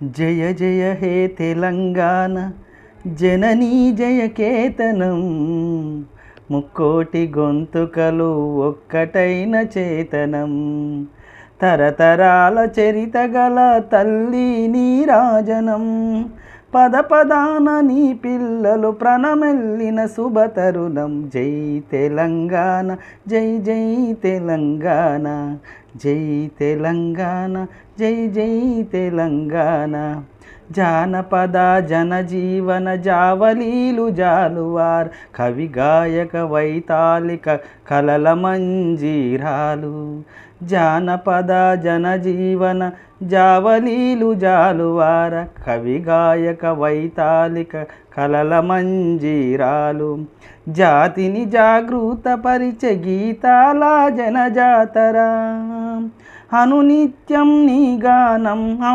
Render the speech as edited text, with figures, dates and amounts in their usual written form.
జయ జయ హే తెలంగాణ జననీ జయకేతనం, ముక్కోటి గొంతుకలు ఒక్కటైన చేతనం. తరతరాల చరిత గల తల్లి నీరాజనం, పద పదాన నీ పిల్లలు ప్రణమెల్లిన శుభతరుణం. జై తెలంగాణ జై జై తెలంగాణ, జై తెలంగాణ జై జై తెలంగాణ. జానపద జనజీవన జావలీలు జాలువార్, కవి గాయక వైతాళిక కలల మంజీరాలు. జానపద జనజీవన జావలీలు జాలువార, కవి గాయక వైతాళిక కలల మంజీరాలు. జాతిని జాగృతపరిచే గీతాల జనజాతర, అనునిత్యం నీ గానం